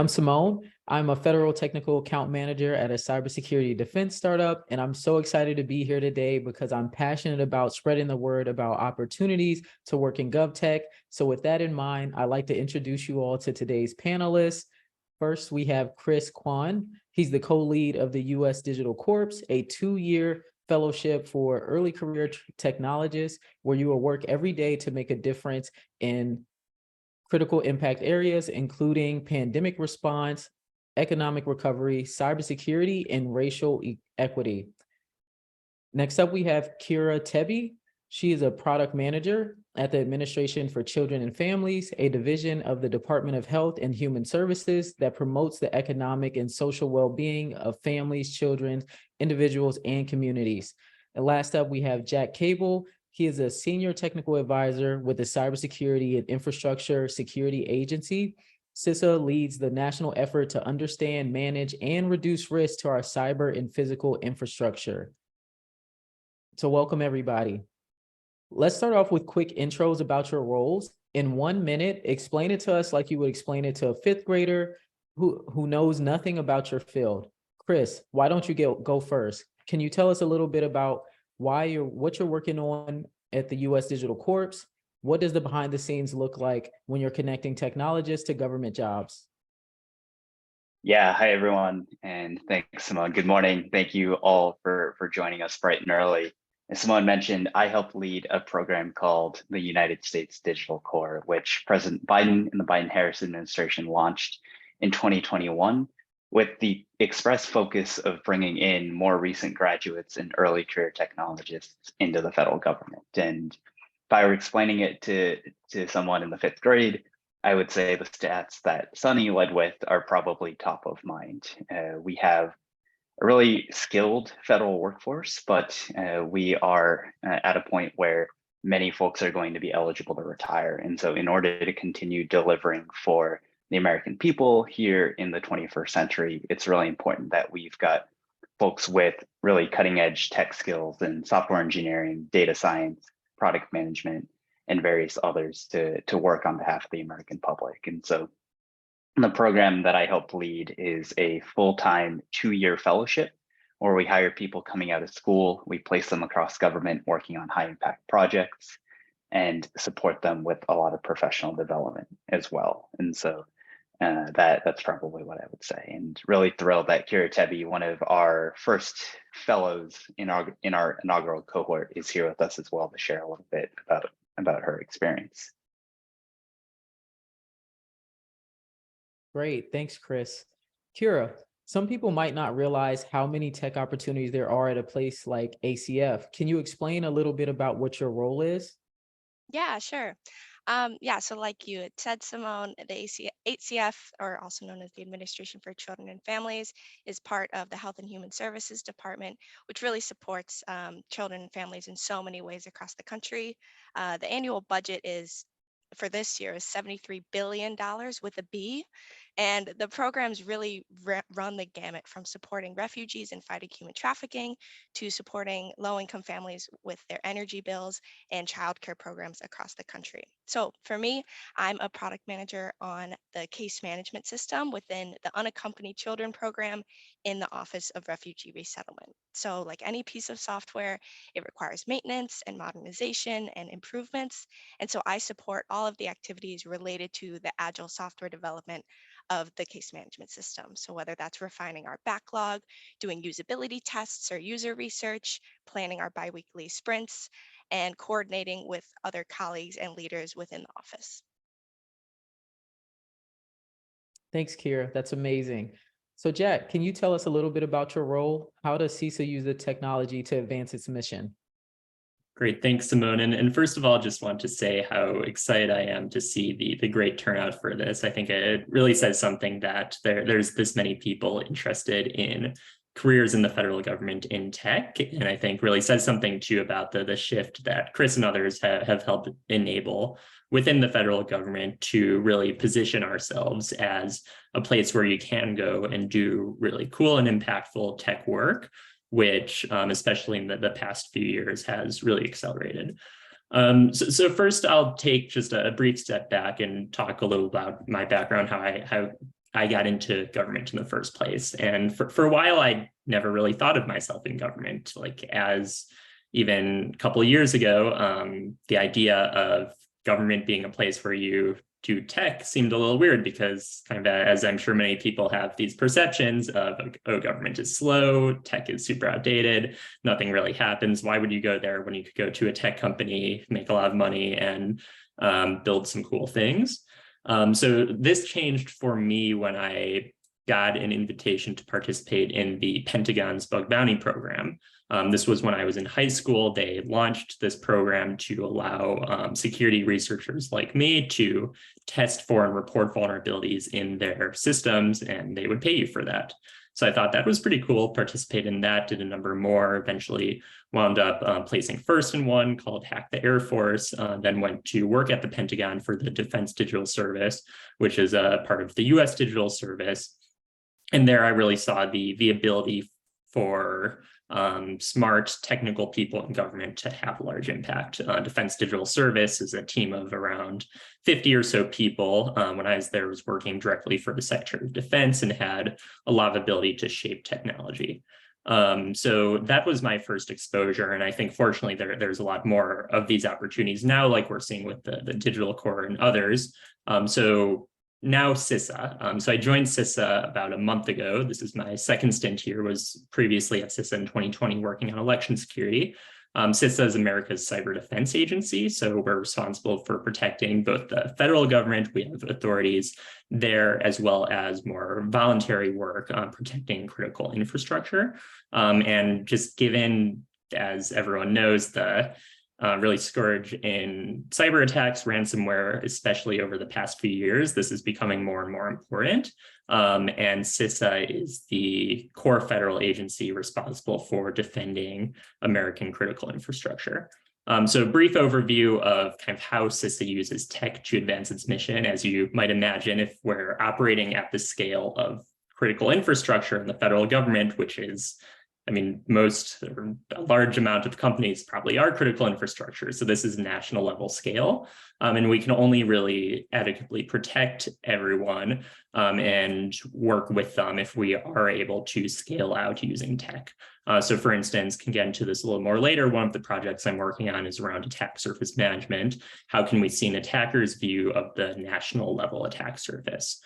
I'm Simone. I'm a federal technical account manager at a cybersecurity defense startup, and I'm so excited to be here today because I'm passionate about spreading the word about opportunities to work in GovTech. So with that in mind, I'd like to introduce you all to today's panelists. First, we have Chris Kuang. He's the co-lead of the U.S. Digital Corps, a 2-year fellowship for early career technologists, where you will work every day to make a difference in critical impact areas, including pandemic response, economic recovery, cybersecurity, and racial equity. Next up, we have Tebbe. She is a product manager at the Administration for Children and Families, a division of the Department of Health and Human Services that promotes the economic and social well-being of families, children, individuals, and communities. And last up, we have Jack Cable. He is a senior technical advisor with the Cybersecurity and Infrastructure Security Agency. CISA leads the national effort to understand, manage, and reduce risk to our cyber and physical infrastructure. So welcome, everybody. Let's start off with quick intros about your roles. In 1 minute, explain it to us like you would explain it to a fifth grader who knows nothing about your field. Chris, why don't you go first? Can you tell us a little bit about what you're working on at the U.S. Digital Corps? What does the behind the scenes look like when you're connecting technologists to government jobs? Yeah, hi everyone, and thanks, Simone. Good morning. Thank you all for joining us bright and early. As Simone mentioned, I help lead a program called the United States Digital Corps, which President Biden and the Biden-Harris administration launched in 2021 with the express focus of bringing in more recent graduates and early career technologists into the federal government. And if I were explaining it to someone in the fifth grade, I would say the stats that Sunny led with are probably top of mind. We have a really skilled federal workforce, but we are at a point where many folks are going to be eligible to retire. And so in order to continue delivering for the American people here in the 21st century, it's really important that we've got folks with really cutting edge tech skills in software engineering, data science, product management, and various others to work on behalf of the American public. And so the program that I help lead is a full-time 2-year fellowship where we hire people coming out of school, we place them across government working on high impact projects and support them with a lot of professional development as well. And so that's probably what I would say. And really thrilled that Tebbe, one of our first fellows in our inaugural cohort, is here with us as well to share a little bit about her experience. Great, thanks, Chris. Kira, some people might not realize how many tech opportunities there are at a place like ACF. Can you explain a little bit about what your role is? Yeah, sure. So like you had said, Simone, the HCF, or also known as the Administration for Children and Families, is part of the Health and Human Services Department, which really supports children and families in so many ways across the country. The annual budget for this year is $73 billion with a B. And the programs really run the gamut from supporting refugees and fighting human trafficking to supporting low-income families with their energy bills and childcare programs across the country. So for me, I'm a product manager on the case management system within the Unaccompanied Children program in the Office of Refugee Resettlement. So like any piece of software, it requires maintenance and modernization and improvements. And so I support all of the activities related to the agile software development of the case management system. So whether that's refining our backlog, doing usability tests or user research, planning our biweekly sprints, and coordinating with other colleagues and leaders within the office. Thanks, Kira. That's amazing. So Jack, can you tell us a little bit about your role? How does CISA use the technology to advance its mission? Great, thanks, Simone. And first of all, just want to say how excited I am to see the great turnout for this. I think it really says something that there's this many people interested in careers in the federal government in tech. And I think really says something too about the shift that Chris and others have helped enable within the federal government to really position ourselves as a place where you can go and do really cool and impactful tech work, which especially in the past few years has really accelerated. So first I'll take just a brief step back and talk a little about my background, how I got into government in the first place. And for a while, I never really thought of myself in government. Like, as even a couple of years ago, the idea of government being a place where you do tech seemed a little weird, because kind of, as I'm sure many people have these perceptions of, oh, government is slow, tech is super outdated, nothing really happens. Why would you go there when you could go to a tech company, make a lot of money, and build some cool things? So this changed for me when I got an invitation to participate in the Pentagon's bug bounty program. This was when I was in high school. They launched this program to allow security researchers like me to test for and report vulnerabilities in their systems, and they would pay you for that. So I thought that was pretty cool, participate in that, did a number more, eventually wound up placing first in one called Hack the Air Force, then went to work at the Pentagon for the Defense Digital Service, which is a part of the US Digital Service. And there I really saw the ability for smart technical people in government to have a large impact. Defense Digital Service is a team of around 50 or so people. When I was there, I was working directly for the Secretary of Defense and had a lot of ability to shape technology. So that was my first exposure. And I think fortunately there's a lot more of these opportunities now, like we're seeing with the Digital Corps and others. So now CISA. So I joined CISA about a month ago. This is my second stint here, was previously at CISA in 2020 working on election security. CISA is America's cyber defense agency. So we're responsible for protecting both the federal government. We have authorities there, as well as more voluntary work on protecting critical infrastructure. And just given, as everyone knows, the really scourge in cyber attacks, ransomware, especially over the past few years, this is becoming more and more important. And CISA is the core federal agency responsible for defending American critical infrastructure. So a brief overview of kind of how CISA uses tech to advance its mission. As you might imagine, if we're operating at the scale of critical infrastructure in the federal government, which is, I mean, most or a large amount of companies probably are critical infrastructure. So this is national level scale. And we can only really adequately protect everyone and work with them if we are able to scale out using tech. So for instance, can get into this a little more later. One of the projects I'm working on is around attack surface management. How can we see an attacker's view of the national level attack surface?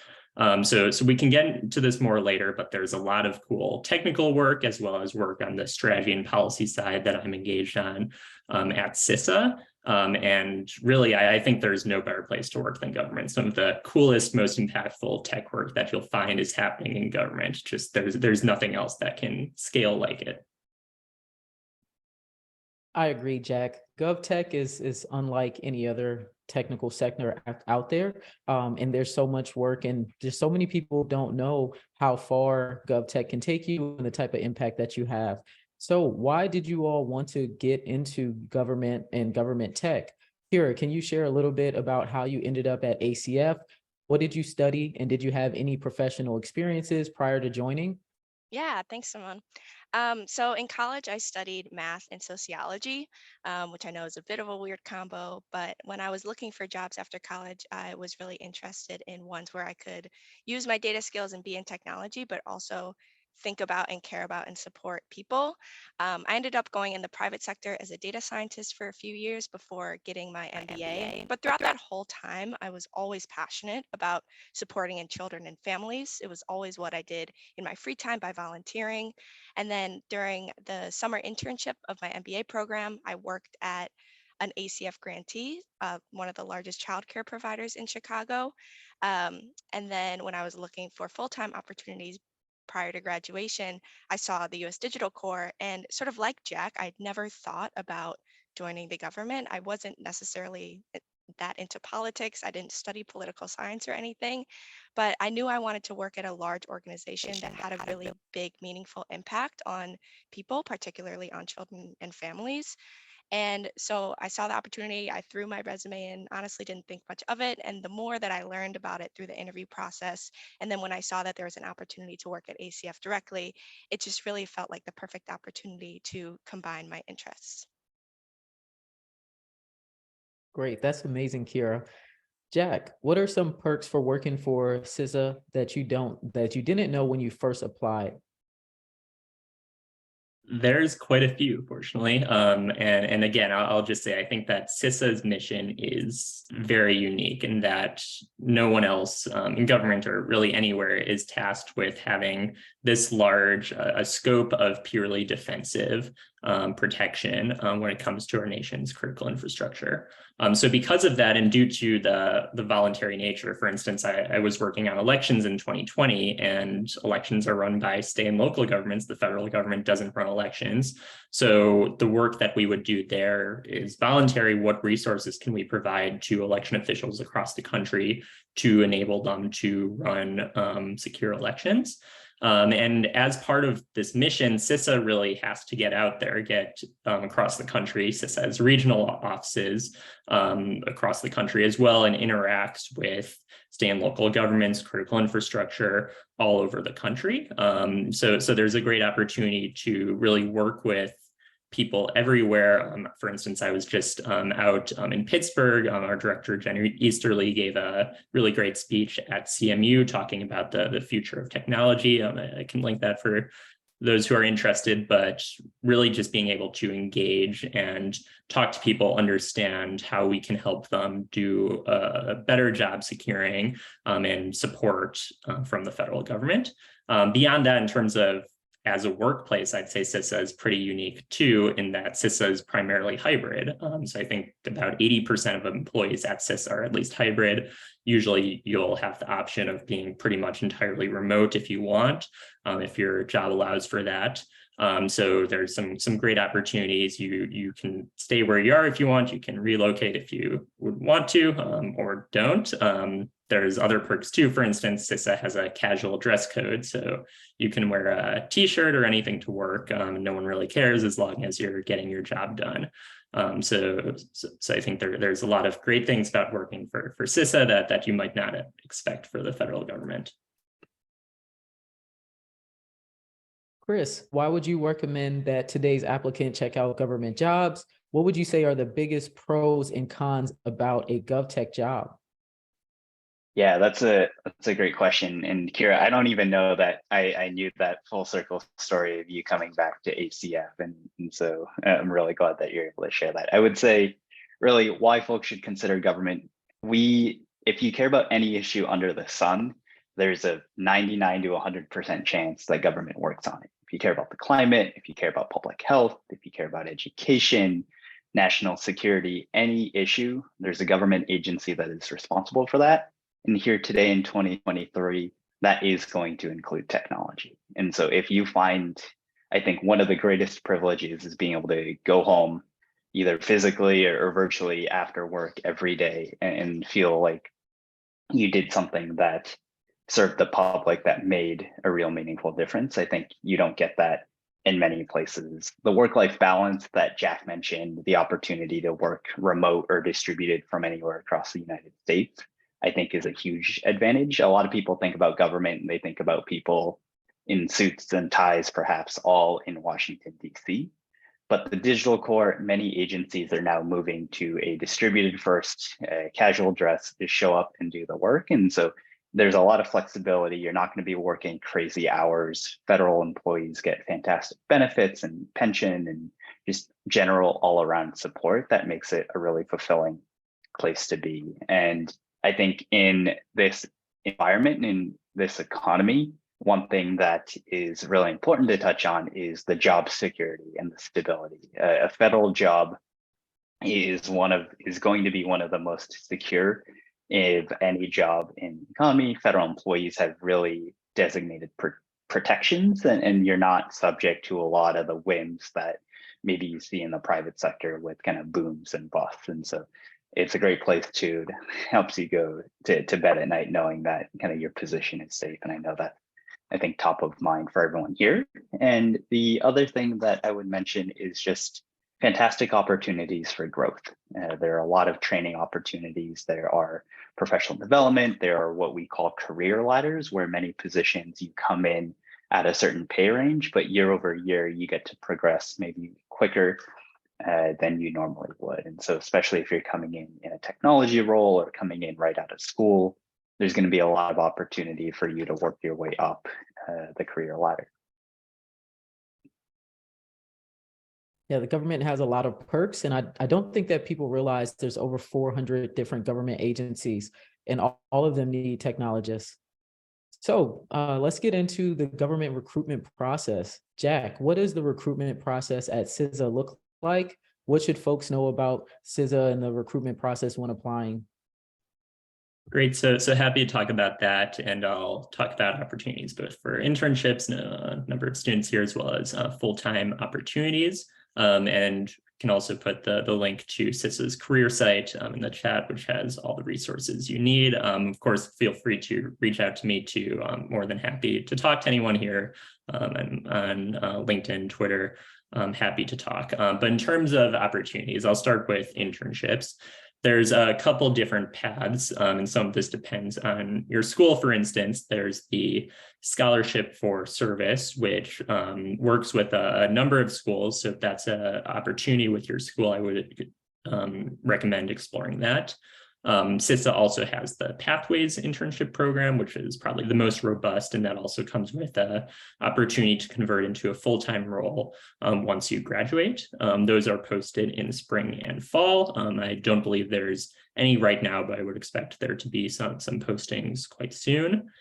So we can get into this more later, but there's a lot of cool technical work as well as work on the strategy and policy side that I'm engaged on at CISA. And really, I think there's no better place to work than government. Some of the coolest, most impactful tech work that you'll find is happening in government. Just there's nothing else that can scale like it. I agree, Jack. GovTech is unlike any other technical sector out there. And there's so much work, and there's so many people don't know how far GovTech can take you and the type of impact that you have. So why did you all want to get into government and government tech? Kira, can you share a little bit about how you ended up at ACF? What did you study, and did you have any professional experiences prior to joining? Yeah, thanks, Simone. So in college, I studied math and sociology, which I know is a bit of a weird combo, but when I was looking for jobs after college, I was really interested in ones where I could use my data skills and be in technology, but also think about and care about and support people. I ended up going in the private sector as a data scientist for a few years before getting my MBA. But throughout that whole time, I was always passionate about supporting in children and families. It was always what I did in my free time by volunteering. And then during the summer internship of my MBA program, I worked at an ACF grantee, one of the largest childcare providers in Chicago. And then when I was looking for full-time opportunities prior to graduation, I saw the US Digital Corps, and sort of like Jack, I'd never thought about joining the government. I wasn't necessarily that into politics. I didn't study political science or anything, but I knew I wanted to work at a large organization that had a really big, meaningful impact on people, particularly on children and families. And so I saw the opportunity, I threw my resume in, honestly didn't think much of it. And the more that I learned about it through the interview process, and then when I saw that there was an opportunity to work at ACF directly, it just really felt like the perfect opportunity to combine my interests. Great, that's amazing, Kira. Jack, what are some perks for working for CISA that you didn't know when you first applied? There's quite a few, fortunately. And again, I'll just say, I think that CISA's mission is very unique in that no one else in government or really anywhere is tasked with having this large a scope of purely defensive protection when it comes to our nation's critical infrastructure. So because of that, and due to the voluntary nature, for instance, I was working on elections in 2020, and elections are run by state and local governments. The federal government doesn't run elections. So the work that we would do there is voluntary. What resources can we provide to election officials across the country to enable them to run secure elections? And as part of this mission, CISA really has to get out there, get across the country. CISA has regional offices across the country as well, and interacts with state and local governments, critical infrastructure all over the country. So there's a great opportunity to really work with people everywhere. For instance, I was just out in Pittsburgh. Our director, Jenny Easterly, gave a really great speech at CMU talking about the future of technology. I can link that for those who are interested, but really just being able to engage and talk to people, understand how we can help them do a better job securing and support from the federal government. Beyond that, in terms of as a workplace, I'd say CISA is pretty unique too, in that CISA is primarily hybrid. So I think about 80% of employees at CISA are at least hybrid. Usually you'll have the option of being pretty much entirely remote if you want, if your job allows for that. So there's some great opportunities. You can stay where you are if you want. You can relocate if you would want to, or don't. There's other perks too. For instance, CISA has a casual dress code, so you can wear a t-shirt or anything to work. No one really cares as long as you're getting your job done. So I think there's a lot of great things about working for CISA that you might not expect for the federal government. Chris, why would you recommend that today's applicant check out government jobs? What would you say are the biggest pros and cons about a GovTech job? Yeah, that's a great question. And Kira, I don't even know that I knew that full circle story of you coming back to HCF. And so I'm really glad that you're able to share that. I would say really why folks should consider government. If you care about any issue under the sun, there's a 99 to 100% chance that government works on it. If you care about the climate, if you care about public health, if you care about education, national security, any issue, there's a government agency that is responsible for that. And here today in 2023, that is going to include technology. And so if you find, I think one of the greatest privileges is being able to go home either physically or virtually after work every day and feel like you did something that served the public, that made a real meaningful difference. I think you don't get that in many places. The work-life balance that Jack mentioned, the opportunity to work remote or distributed from anywhere across the United States, I think is a huge advantage. A lot of people think about government and they think about people in suits and ties, perhaps all in Washington, DC. But the digital core, many agencies are now moving to a distributed first, casual dress to show up and do the work. And so there's a lot of flexibility. You're not going to be working crazy hours. Federal employees get fantastic benefits and pension and just general all around support that makes it a really fulfilling place to be. And I think in this environment, in this economy, one thing that is really important to touch on is the job security and the stability. A federal job is going to be one of the most secure of any job in the economy. Federal employees have really designated protections, and you're not subject to a lot of the whims that maybe you see in the private sector with kind of booms and busts. And so it's a great place to helps you go to bed at night knowing that kind of your position is safe. And I know that I think top of mind for everyone here. And the other thing that I would mention is just fantastic opportunities for growth. There are a lot of training opportunities. There are professional development. There are what we call career ladders, where many positions you come in at a certain pay range, but year over year, you get to progress maybe quicker than you normally would. And so especially if you're coming in a technology role or coming in right out of school, there's going to be a lot of opportunity for you to work your way up the career ladder. Yeah, the government has a lot of perks, and I don't think that people realize there's over 400 different government agencies, and all of them need technologists. So let's get into the government recruitment process. Jack, what does the recruitment process at CISA look like? What should folks know about CISA and the recruitment process when applying? Great. So happy to talk about that, and I'll talk about opportunities both for internships, a number of students here, as well as full-time opportunities. And can also put the link to CISA's career site in the chat, which has all the resources you need. Of course, feel free to reach out to me too. I'm more than happy to talk to anyone here and on LinkedIn, Twitter. I'm happy to talk. But in terms of opportunities, I'll start with internships. There's a couple different paths, and some of this depends on your school. For instance, there's the scholarship for service, which works with a number of schools. So if that's an opportunity with your school, I would recommend exploring that. CISA also has the Pathways internship program, which is probably the most robust, and that also comes with an opportunity to convert into a full-time role once you graduate. Those are posted in spring and fall. I don't believe there's any right now, but I would expect there to be some postings quite soon.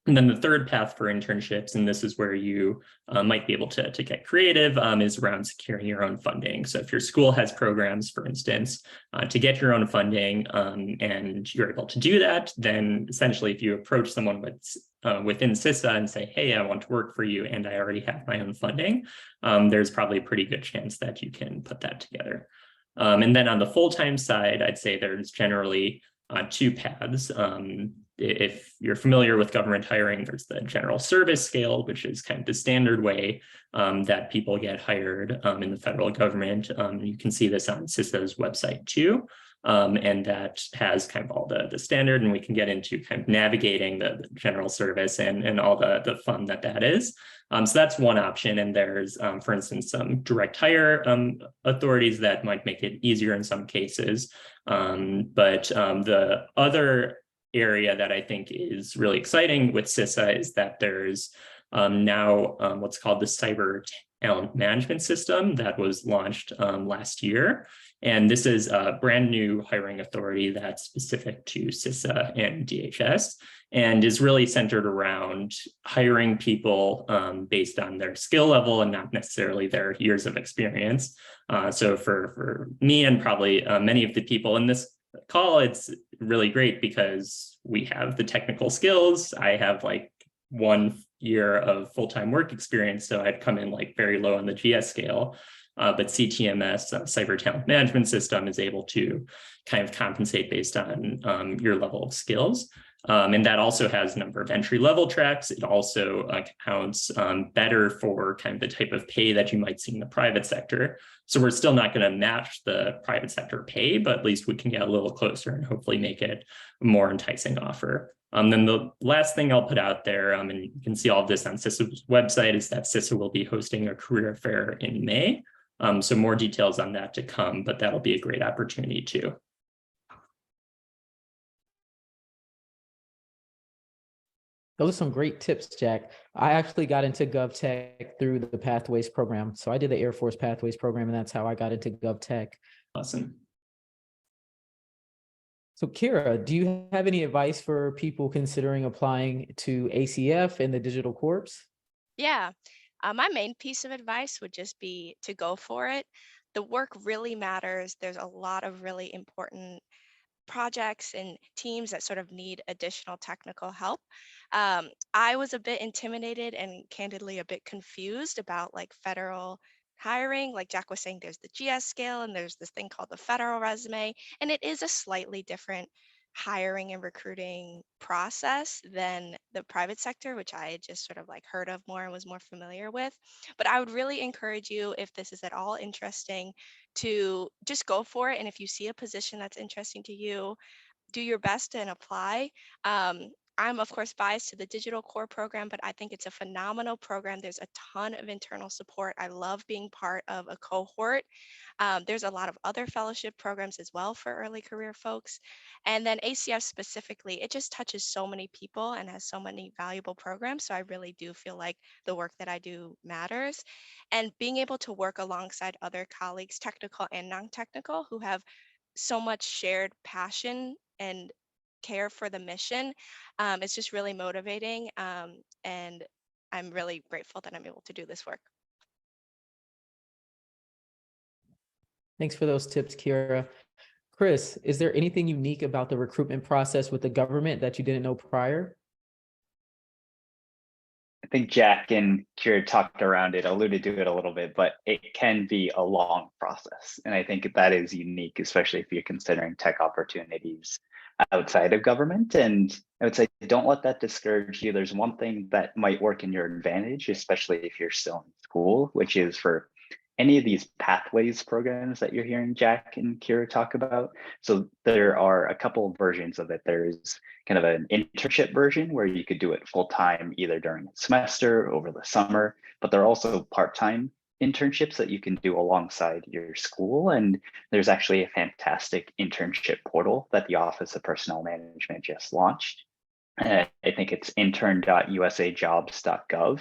And then the third path for internships, and this is where you might be able to get creative, is around securing your own funding. So if your school has programs, for instance, to get your own funding and you're able to do that, then essentially if you approach someone within CISA and say, hey, I want to work for you and I already have my own funding, there's probably a pretty good chance that you can put that together. And then on the full-time side, I'd say there's generally two paths. If you're familiar with government hiring, there's the general service scale, which is kind of the standard way that people get hired in the federal government. You can see this on CISA's website too. And that has kind of all the standard, and we can get into kind of navigating the general service and all the fun that is. So that's one option. And there's, for instance, some direct hire authorities that might make it easier in some cases. But the other area that I think is really exciting with CISA is that there's now what's called the Cyber Talent Management System that was launched last year. And this is a brand new hiring authority that's specific to CISA and DHS and is really centered around hiring people based on their skill level and not necessarily their years of experience. So for me and probably many of the people in this call, it's really great because we have the technical skills. I have like 1 year of full-time work experience, so I'd come in like very low on the GS scale. But CTMS, Cyber Talent Management System, is able to kind of compensate based on your level of skills. And that also has a number of entry-level tracks. It also accounts better for kind of the type of pay that you might see in the private sector. So we're still not going to match the private sector pay, but at least we can get a little closer and hopefully make it a more enticing offer. Then the last thing I'll put out there, and you can see all of this on CISA's website, is that CISA will be hosting a career fair in May. So more details on that to come, but that'll be a great opportunity too. Those are some great tips, Jack. I actually got into GovTech through the Pathways program. So I did the Air Force Pathways program, and that's how I got into GovTech. Awesome. So Kira, do you have any advice for people considering applying to ACF and the Digital Corps? Yeah, my main piece of advice would just be to go for it. The work really matters. There's a lot of really important projects and teams that sort of need additional technical help. I was a bit intimidated and candidly a bit confused about like federal hiring. Like Jack was saying, there's the GS scale and there's this thing called the federal resume, and it is a slightly different hiring and recruiting process than the private sector, which I had just sort of like heard of more and was more familiar with. But I would really encourage you, if this is at all interesting, to just go for it. And if you see a position that's interesting to you, do your best and apply. I'm of course biased to the digital core program, but I think it's a phenomenal program. There's a ton of internal support. I love being part of a cohort. There's a lot of other fellowship programs as well for early career folks. And then ACF specifically, it just touches so many people and has so many valuable programs. So I really do feel like the work that I do matters. And being able to work alongside other colleagues, technical and non-technical, who have so much shared passion and care for the mission. It's just really motivating. And I'm really grateful that I'm able to do this work. Thanks for those tips, Kira. Chris, is there anything unique about the recruitment process with the government that you didn't know prior? I think Jack and Kira talked around it, alluded to it a little bit, but it can be a long process. And I think that is unique, especially if you're considering tech opportunities outside of government. And I would say, don't let that discourage you. There's one thing that might work in your advantage, especially if you're still in school, which is for any of these pathways programs that you're hearing Jack and Kira talk about. So there are a couple of versions of it. There's kind of an internship version where you could do it full time, either during the semester, over the summer, but there are also part-time internships that you can do alongside your school. And there's actually a fantastic internship portal that the Office of Personnel Management just launched. I think it's intern.usajobs.gov.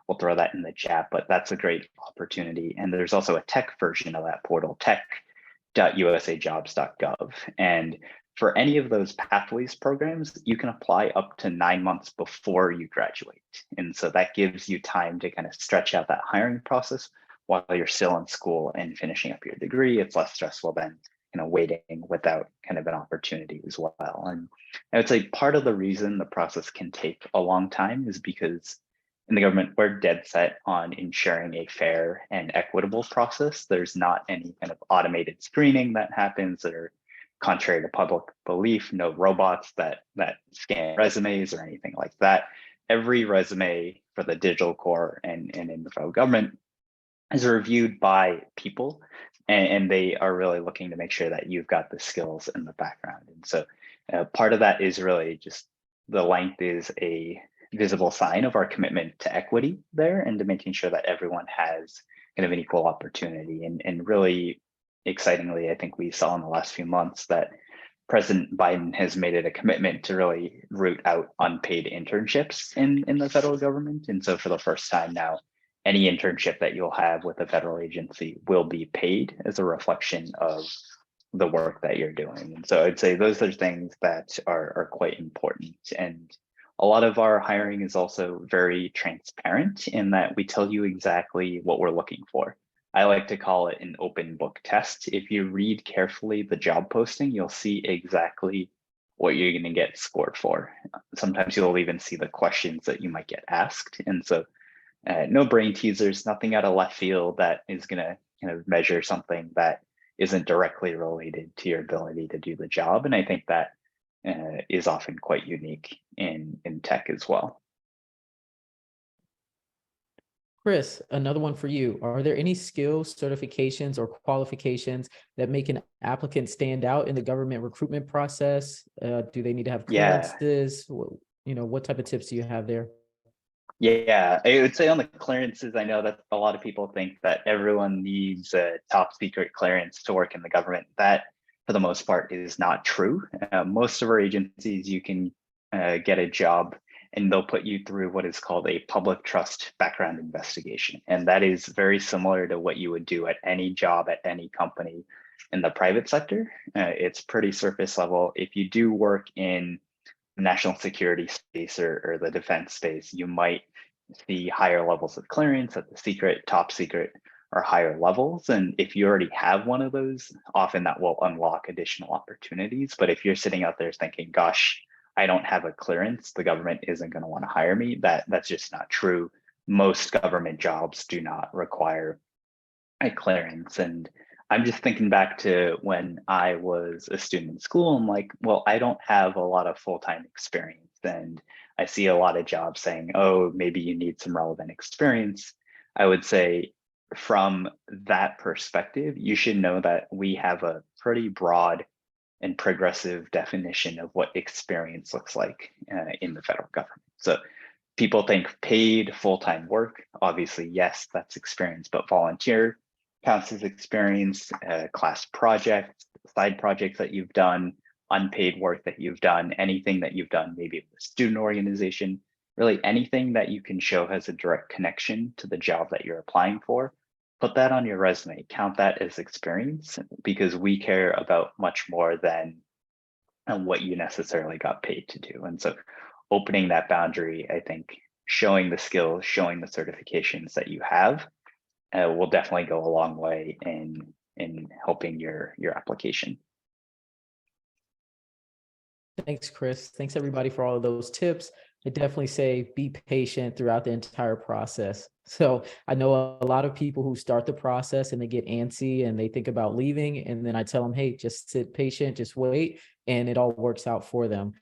We'll throw that in the chat, but that's a great opportunity. And there's also a tech version of that portal, tech.usajobs.gov. And for any of those pathways programs, you can apply up to 9 months before you graduate. And so that gives you time to kind of stretch out that hiring process while you're still in school and finishing up your degree. It's less stressful than waiting without kind of an opportunity as well. And I would say part of the reason the process can take a long time is because in the government, we're dead set on ensuring a fair and equitable process. There's not any kind of automated screening that happens that are contrary to public belief, no robots that scan resumes or anything like that. Every resume for the digital core and in the federal government is reviewed by people, and they are really looking to make sure that you've got the skills and the background. And so part of that is really just the length is a visible sign of our commitment to equity there and to making sure that everyone has kind of an equal opportunity. And really excitingly, I think we saw in the last few months that President Biden has made it a commitment to really root out unpaid internships in the federal government. And so for the first time now, any internship that you'll have with a federal agency will be paid as a reflection of the work that you're doing. And so I'd say those are things that are quite important. And a lot of our hiring is also very transparent in that we tell you exactly what we're looking for. I like to call it an open book test. If you read carefully the job posting, you'll see exactly what you're going to get scored for. Sometimes you'll even see the questions that you might get asked. And so no brain teasers, nothing out of left field that is going to kind of measure something that isn't directly related to your ability to do the job. And I think that is often quite unique in tech as well. Chris, another one for you. Are there any skills, certifications, or qualifications that make an applicant stand out in the government recruitment process? Do they need to have clearances? Yeah. What type of tips do you have there? Yeah, I would say on the clearances, I know that a lot of people think that everyone needs a top secret clearance to work in the government. That, for the most part, is not true. Most of our agencies, you can get a job and they'll put you through what is called a public trust background investigation. And that is very similar to what you would do at any job at any company in the private sector. It's pretty surface level. If you do work in national security space or the defense space, you might see higher levels of clearance at the secret, top secret, or higher levels. And if you already have one of those, often that will unlock additional opportunities. But if you're sitting out there thinking, gosh, I don't have a clearance, the government isn't going to want to hire me, that's just not true. Most government jobs do not require a clearance. And I'm just thinking back to when I was a student in school. I'm like, well, I don't have a lot of full-time experience. And I see a lot of jobs saying, oh, maybe you need some relevant experience. I would say from that perspective, you should know that we have a pretty broad and progressive definition of what experience looks like in the federal government. So people think paid full-time work, obviously, yes, that's experience, but volunteer counts as experience, class projects, side projects that you've done, unpaid work that you've done, anything that you've done, maybe with a student organization, really anything that you can show has a direct connection to the job that you're applying for. Put that on your resume, count that as experience, because we care about much more than what you necessarily got paid to do. And so opening that boundary, I think showing the skills, showing the certifications that you have will definitely go a long way in helping your application. Thanks, Chris. Thanks everybody for all of those tips. I definitely say be patient throughout the entire process. So I know a lot of people who start the process and they get antsy and they think about leaving. And then I tell them, hey, just sit patient, just wait, and it all works out for them.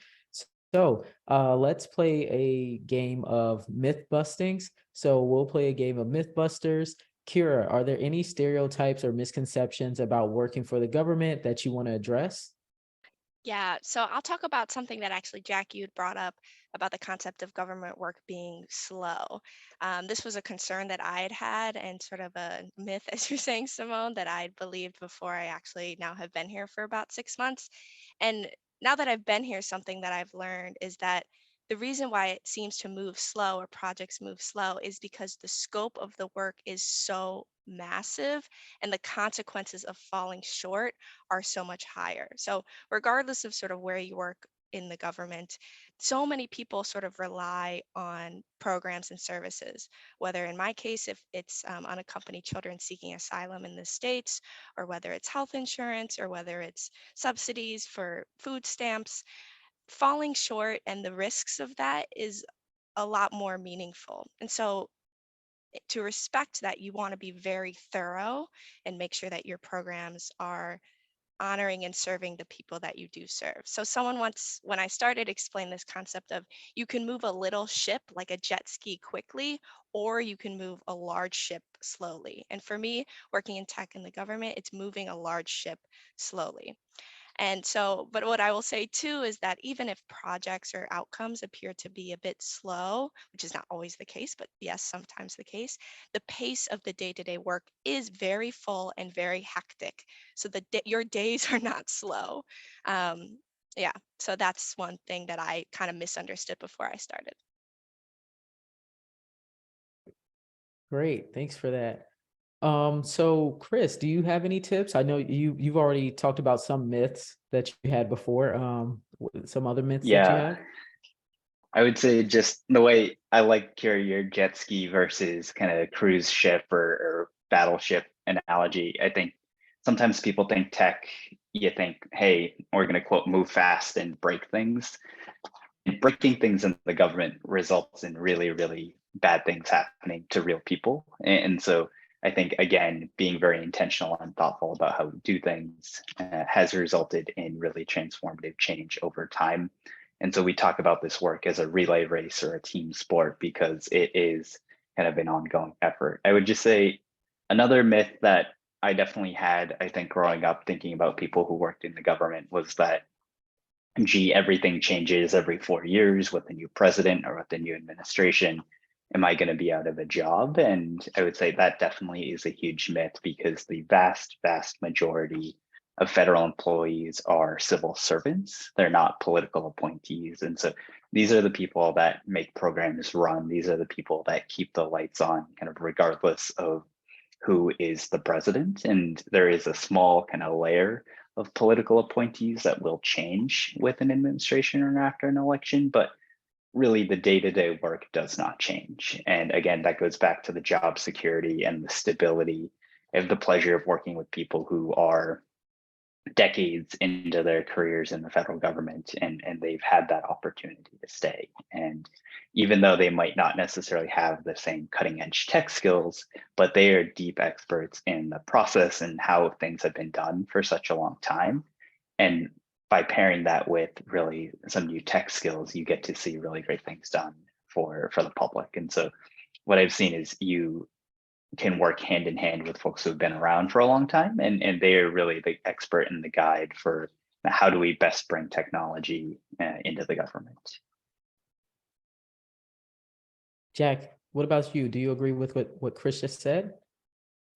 So let's play a game of myth bustings. So we'll play a game of Mythbusters. Kira, are there any stereotypes or misconceptions about working for the government that you want to address? Yeah, so I'll talk about something that actually Jack you had brought up about the concept of government work being slow. This was a concern that I had had and sort of a myth, as you're saying, Simone, that I'd believed before I actually now have been here for about 6 months. And now that I've been here, something that I've learned is that the reason why it seems to move slow or projects move slow is because the scope of the work is so massive and the consequences of falling short are so much higher. So regardless of sort of where you work in the government, so many people sort of rely on programs and services, whether in my case, if it's unaccompanied children seeking asylum in the States, or whether it's health insurance, or whether it's subsidies for food stamps, falling short and the risks of that is a lot more meaningful. And so to respect that, you want to be very thorough and make sure that your programs are honoring and serving the people that you do serve. So someone once, when I started, explained this concept of you can move a little ship like a jet ski quickly, or you can move a large ship slowly. And for me, working in tech in the government, it's moving a large ship slowly. And so, but what I will say too is that even if projects or outcomes appear to be a bit slow, which is not always the case, but yes, sometimes the case, the pace of the day-to-day work is very full and very hectic. So your days are not slow. Yeah, so that's one thing that I kind of misunderstood before I started. Great, thanks for that. So Chris, do you have any tips? I know you've already talked about some myths that you had before. Some other myths that you Yeah, have? I would say just the way I like carry your jet ski versus kind of cruise ship or battleship analogy. I think sometimes people think tech, you think, hey, we're going to quote, move fast and break things. And breaking things in the government results in really, really bad things happening to real people. And so I think, again, being very intentional and thoughtful about how we do things has resulted in really transformative change over time. And so we talk about this work as a relay race or a team sport because it is kind of an ongoing effort. I would just say another myth that I definitely had, I think, growing up thinking about people who worked in the government was that, gee, everything changes every 4 years with a new president or with a new administration. Am I going to be out of a job? And I would say that definitely is a huge myth because the vast, vast majority of federal employees are civil servants. They're not political appointees. And so these are the people that make programs run. These are the people that keep the lights on, kind of regardless of who is the president. And there is a small kind of layer of political appointees that will change with an administration or after an election, but really the day-to-day work does not change. And again, that goes back to the job security and the stability. I have the pleasure of working with people who are decades into their careers in the federal government and they've had that opportunity to stay. And even though they might not necessarily have the same cutting edge tech skills, but they are deep experts in the process and how things have been done for such a long time. And by pairing that with really some new tech skills, you get to see really great things done for the public. And so what I've seen is you can work hand in hand with folks who've been around for a long time and they are really the expert and the guide for how do we best bring technology into the government. Jack, what about you? Do you agree with what Chris just said?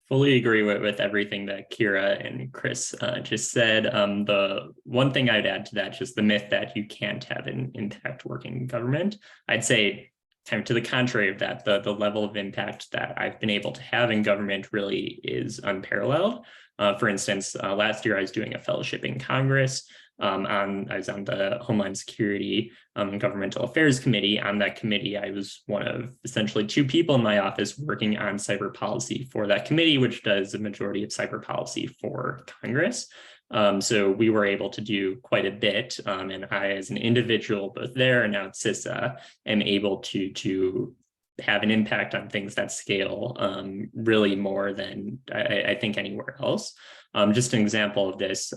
Fully agree with everything that Kira and Chris just said. The one thing I'd add to that, just the myth that you can't have an impact working in government. I'd say kind of to the contrary of that, the level of impact that I've been able to have in government really is unparalleled. For instance, last year I was doing a fellowship in Congress. I was on the Homeland Security and Governmental Affairs Committee. On that committee, I was one of essentially 2 people in my office working on cyber policy for that committee, which does the majority of cyber policy for Congress. So we were able to do quite a bit. And I, as an individual, both there and now at CISA, am able to have an impact on things that scale really more than I think anywhere else. Just an example of this,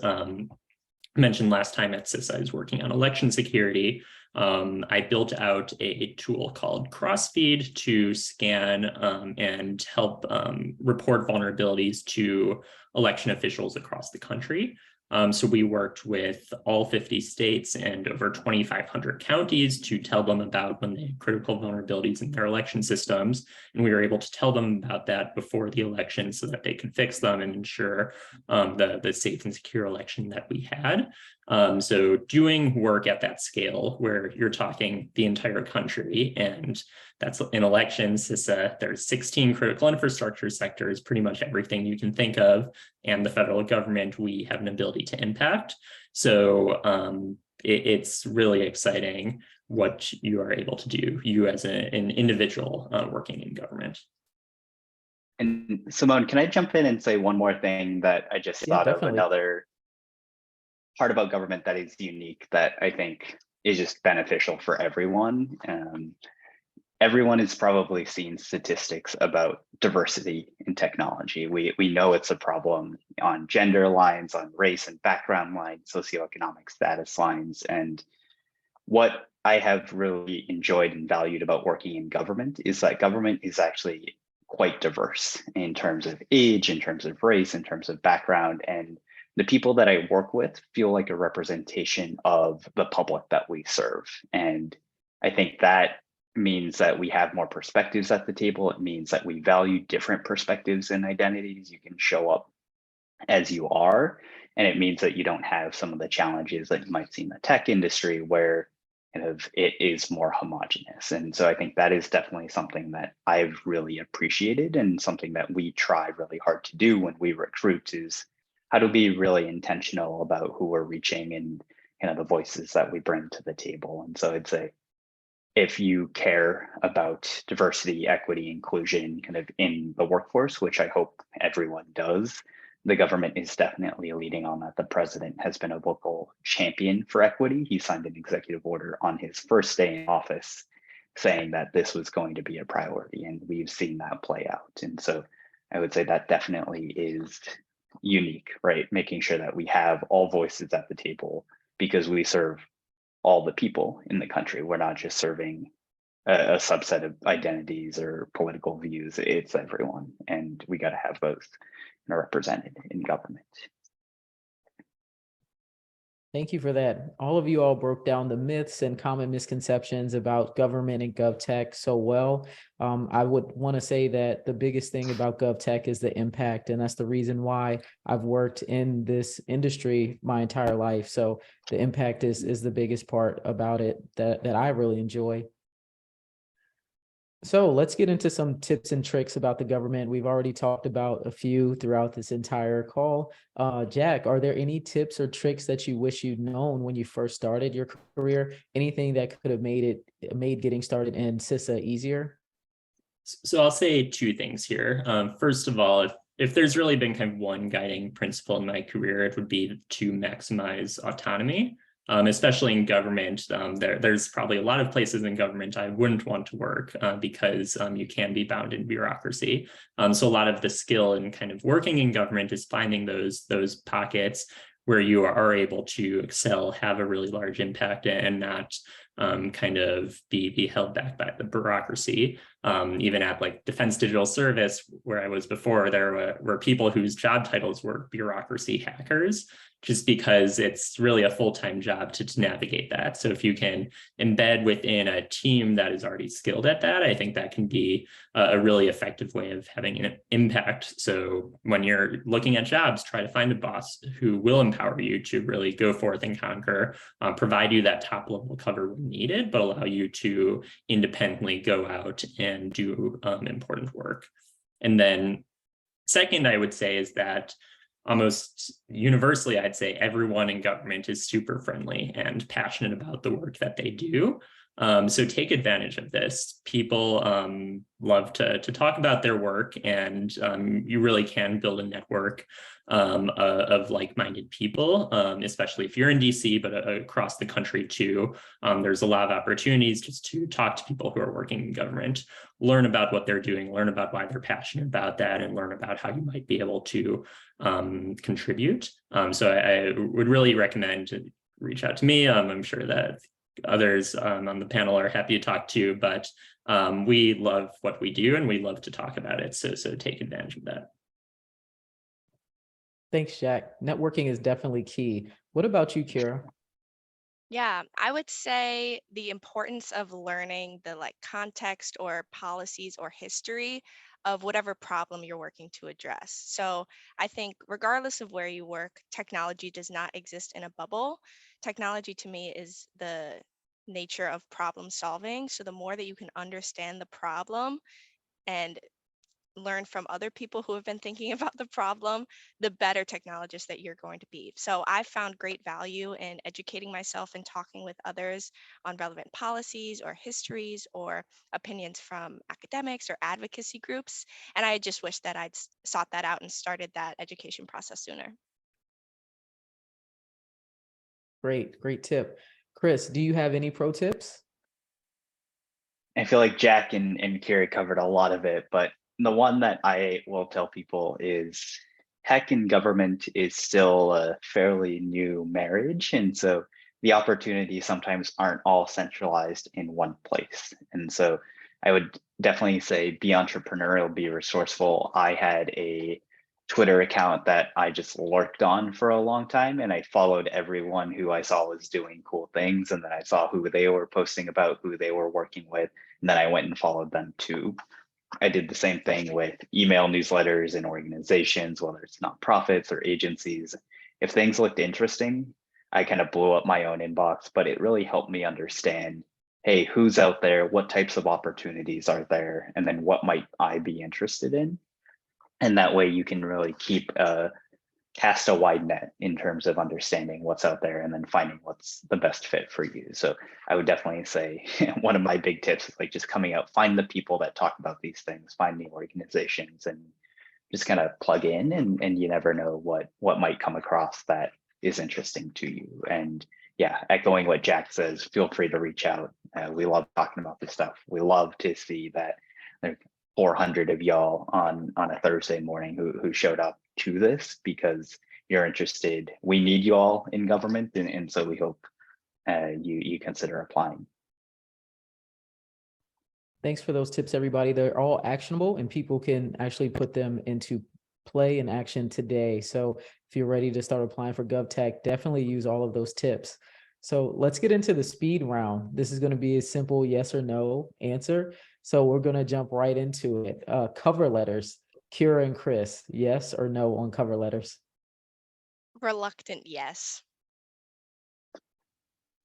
mentioned last time at CISA, I was working on election security. I built out a tool called Crossfeed to scan and help report vulnerabilities to election officials across the country. So we worked with all 50 states and over 2,500 counties to tell them about when they had critical vulnerabilities in their election systems. And we were able to tell them about that before the election so that they could fix them and ensure the safe and secure election that we had. So doing work at that scale where you're talking the entire country, and that's in elections, there's 16 critical infrastructure sectors, pretty much everything you can think of, and the federal government, we have an ability to impact. So it's really exciting what you are able to do, you as an individual working in government. And Simone, can I jump in and say one more thing that I just thought of, another part about government that is unique that I think is just beneficial for everyone. Everyone has probably seen statistics about diversity in technology. We know it's a problem on gender lines, on race and background lines, socioeconomic status lines. And what I have really enjoyed and valued about working in government is that government is actually quite diverse in terms of age, in terms of race, in terms of background. And the people that I work with feel like a representation of the public that we serve. And I think that means that we have more perspectives at the table. It means that we value different perspectives and identities. You can show up as you are. And it means that you don't have some of the challenges that you might see in the tech industry where kind of it is more homogenous. And so I think that is definitely something that I've really appreciated, and something that we try really hard to do when we recruit is how to be really intentional about who we're reaching and kind of the voices that we bring to the table. And so I'd say, if you care about diversity, equity, inclusion kind of in the workforce, which I hope everyone does, the government is definitely leading on that. The president has been a vocal champion for equity. He signed an executive order on his first day in office saying that this was going to be a priority, and we've seen that play out. And so I would say that definitely is unique, right? Making sure that we have all voices at the table because we serve all the people in the country. We're not just serving a subset of identities or political views. It's everyone, and we got to have both represented in government. Thank you for that. All of you all broke down the myths and common misconceptions about government and GovTech so well. I would want to say that the biggest thing about GovTech is the impact, and that's the reason why I've worked in this industry my entire life. So the impact is the biggest part about it that I really enjoy. So let's get into some tips and tricks about the government. We've already talked about a few throughout this entire call. Jack, are there any tips or tricks that you wish you'd known when you first started your career? Anything that could have made getting started in CISA easier? So I'll say 2 things here. First of all, if there's really been kind of one guiding principle in my career, it would be to maximize autonomy. Especially in government, there's probably a lot of places in government I wouldn't want to work because you can be bound in bureaucracy. So a lot of the skill in kind of working in government is finding those pockets where you are able to excel, have a really large impact, and not kind of be held back by the bureaucracy. Even at like Defense Digital Service, where I was before, there were people whose job titles were bureaucracy hackers. just because it's really a full-time job to navigate that. So if you can embed within a team that is already skilled at that, I think that can be a really effective way of having an impact. So when you're looking at jobs, try to find a boss who will empower you to really go forth and conquer, provide you that top level cover when needed, but allow you to independently go out and do important work. And then second, I would say is that almost universally, I'd say everyone in government is super friendly and passionate about the work that they do. So take advantage of this. People love to talk about their work, and you really can build a network of like-minded people, especially if you're in DC, but across the country too. There's a lot of opportunities just to talk to people who are working in government, learn about what they're doing, learn about why they're passionate about that, and learn about how you might be able to contribute. So I would really recommend to reach out to me. I'm sure that others on the panel are happy to talk to, but we love what we do and we love to talk about it. So take advantage of that. Thanks, Jack. Networking is definitely key. What about you, Kira? Yeah, I would say the importance of learning the context or policies or history of whatever problem you're working to address. So I think regardless of where you work, technology does not exist in a bubble. Technology to me is the nature of problem solving. So the more that you can understand the problem and learn from other people who have been thinking about the problem, the better technologist that you're going to be. So I found great value in educating myself and talking with others on relevant policies or histories or opinions from academics or advocacy groups. And I just wish that I'd sought that out and started that education process sooner. Great tip. Chris, do you have any pro tips? I feel like Jack and Carrie covered a lot of it, but the one that I will tell people is tech and government is still a fairly new marriage. And so the opportunities sometimes aren't all centralized in one place. And so I would definitely say be entrepreneurial, be resourceful. I had a Twitter account that I just lurked on for a long time, and I followed everyone who I saw was doing cool things. And then I saw who they were posting about, who they were working with, and then I went and followed them too. I did the same thing with email newsletters and organizations, whether it's nonprofits or agencies. If things looked interesting, I kind of blew up my own inbox, but it really helped me understand, hey, who's out there? What types of opportunities are there? And then what might I be interested in? And that way you can really cast a wide net in terms of understanding what's out there and then finding what's the best fit for you. So I would definitely say one of my big tips is just coming out, find the people that talk about these things, find the organizations, and just kind of plug in, and you never know what might come across that is interesting to you. And yeah, echoing what Jack says, feel free to reach out. We love talking about this stuff. We love to see that there 400 of y'all on a Thursday morning who showed up to this because you're interested. We need you all in government, and so we hope you consider applying. Thanks for those tips, everybody. They're all actionable and people can actually put them into play and action today. So if you're ready to start applying for GovTech, definitely use all of those tips. So let's get into the speed round. This is going to be a simple yes or no answer. So we're going to jump right into it. Cover letters, Kira and Chris, yes or no on cover letters? Reluctant yes.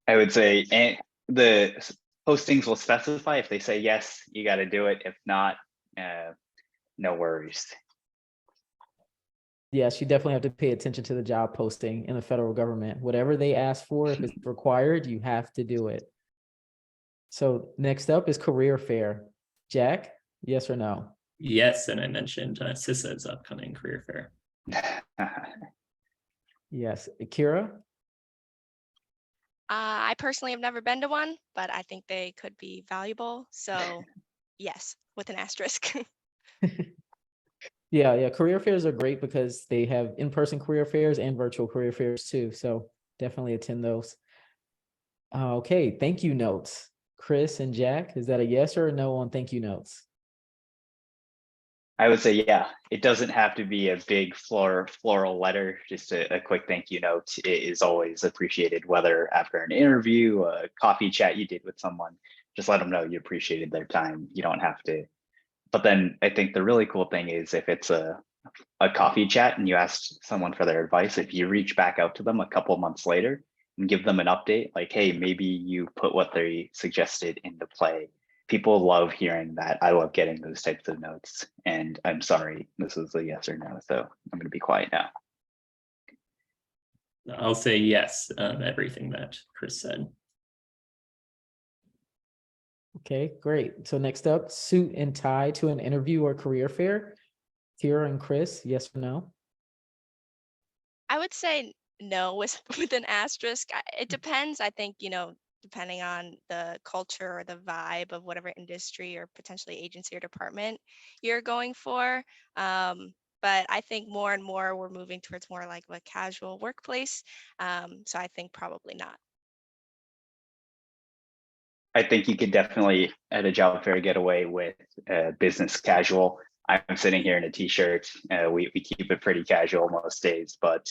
I would say the postings will specify. If they say yes, you got to do it. If not, no worries. Yes, you definitely have to pay attention to the job posting in the federal government. Whatever they ask for, if it's required, you have to do it. So next up is career fair. Jack, yes or no? Yes, and I mentioned CISA's upcoming career fair. Yes. Kira? I personally have never been to one, but I think they could be valuable. So yes, with an asterisk. Yeah. Career fairs are great because they have in-person career fairs and virtual career fairs too. So definitely attend those. Okay, thank you notes. Chris and Jack, is that a yes or a no on thank you notes? I would say, yeah, it doesn't have to be a big floral letter. Just a quick thank you note is always appreciated, whether after an interview, a coffee chat you did with someone, just let them know you appreciated their time. You don't have to. But then I think the really cool thing is if it's a coffee chat and you ask someone for their advice, if you reach back out to them a couple of months later and give them an update, like, hey, maybe you put what they suggested into play. People love hearing that. I love getting those types of notes. And I'm sorry, this was a yes or no, so I'm going to be quiet now. I'll say yes, everything that Chris said. Okay, great. So next up, suit and tie to an interview or career fair. Kira and Chris, yes or no? I would say no with with an asterisk. It depends. I think, depending on the culture or the vibe of whatever industry or potentially agency or department you're going for. But I think more and more we're moving towards more like a casual workplace. So I think probably not. I think you could definitely at a job fair get away with business casual. I'm sitting here in a t-shirt. We keep it pretty casual most days, but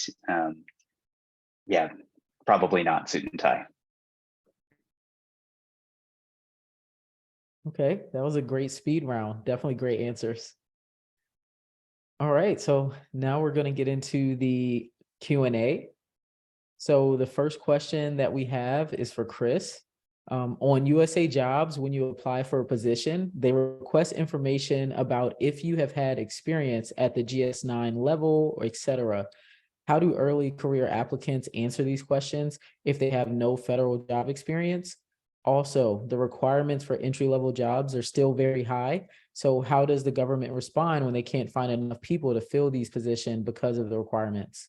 yeah, probably not suit and tie. Okay, that was a great speed round. Definitely great answers. All right, so now we're going to get into the Q&A. So the first question that we have is for Chris. On USA Jobs, when you apply for a position, they request information about if you have had experience at the GS9 level, or et cetera. How do early career applicants answer these questions if they have no federal job experience? Also, the requirements for entry-level jobs are still very high. So how does the government respond when they can't find enough people to fill these positions because of the requirements?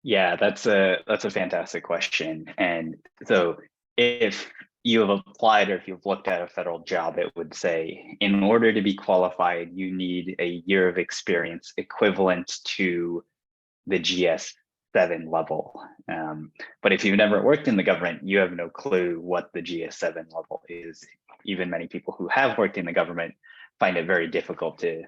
Yeah, that's a fantastic question. And so if you have applied or if you've looked at a federal job, it would say in order to be qualified, you need a year of experience equivalent to the GS7 level. But if you've never worked in the government, you have no clue what the GS7 level is. Even many people who have worked in the government find it very difficult to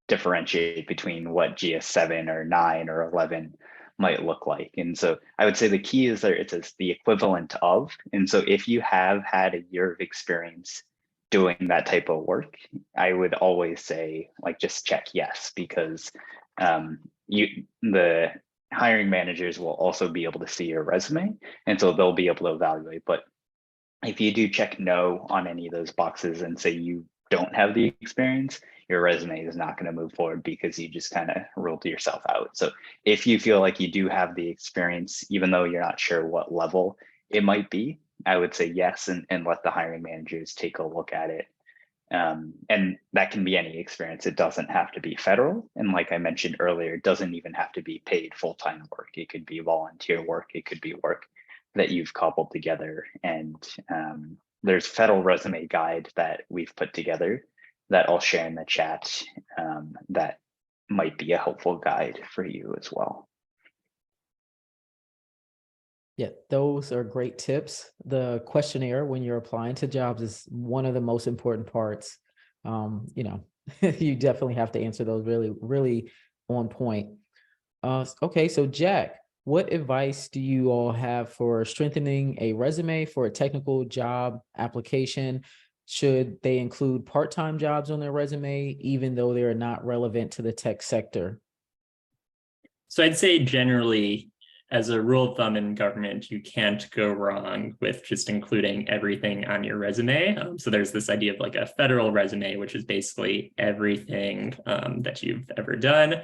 differentiate between what GS7 or 9 or 11 might look like. And so I would say the key is that it's the equivalent of. And so if you have had a year of experience doing that type of work, I would always say, like, just check yes, because the hiring managers will also be able to see your resume, and so they'll be able to evaluate. But if you do check no on any of those boxes and say you don't have the experience, your resume is not going to move forward because you just kind of ruled yourself out. So if you feel like you do have the experience, even though you're not sure what level it might be, I would say yes, and let the hiring managers take a look at it. And that can be any experience. It doesn't have to be federal. And like I mentioned earlier, it doesn't even have to be paid full-time work. It could be volunteer work. It could be work that you've cobbled together. And there's federal resume guide that we've put together that I'll share in the chat that might be a helpful guide for you as well. Yeah, those are great tips. The questionnaire when you're applying to jobs is one of the most important parts. You definitely have to answer those really, really on point. Okay, so Jack, what advice do you all have for strengthening a resume for a technical job application? Should they include part-time jobs on their resume, even though they're not relevant to the tech sector? So I'd say generally, as a rule of thumb in government, you can't go wrong with just including everything on your resume. So there's this idea of like a federal resume, which is basically everything that you've ever done.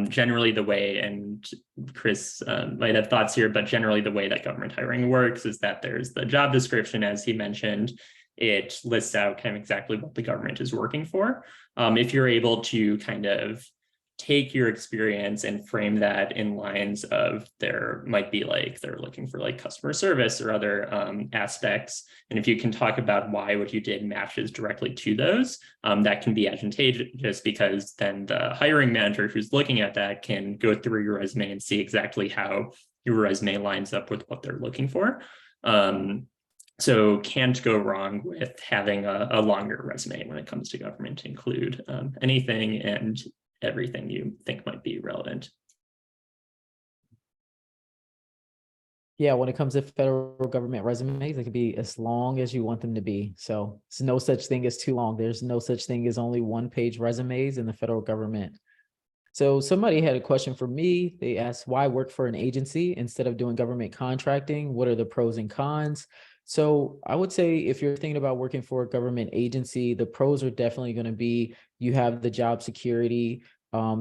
Generally the way, and Chris might have thoughts here, but generally the way that government hiring works is that there's the job description, as he mentioned. It lists out kind of exactly what the government is working for. If you're able to kind of take your experience and frame that in lines of there might be like they're looking for like customer service or other aspects, and if you can talk about why what you did matches directly to those, that can be advantageous, because then the hiring manager who's looking at that can go through your resume and see exactly how your resume lines up with what they're looking for. So can't go wrong with having a longer resume when it comes to government to include anything and everything you think might be relevant. Yeah, when it comes to federal government resumes, they can be as long as you want them to be. So it's no such thing as too long. There's no such thing as only one-page resumes in the federal government. So somebody had a question for me. They asked, why work for an agency instead of doing government contracting? What are the pros and cons? So I would say if you're thinking about working for a government agency, the pros are definitely going to be you have the job security.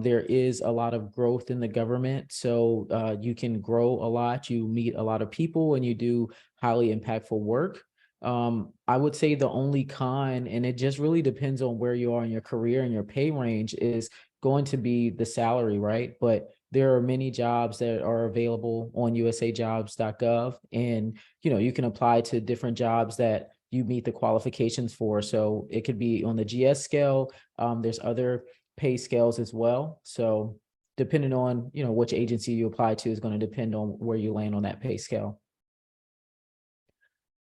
There is a lot of growth in the government, so you can grow a lot. You meet a lot of people and you do highly impactful work. I would say the only con, and it just really depends on where you are in your career and your pay range, is going to be the salary, right? But there are many jobs that are available on usajobs.gov, and you can apply to different jobs that you meet the qualifications for. So it could be on the GS scale. There's other pay scales as well. So depending on which agency you apply to is going to depend on where you land on that pay scale.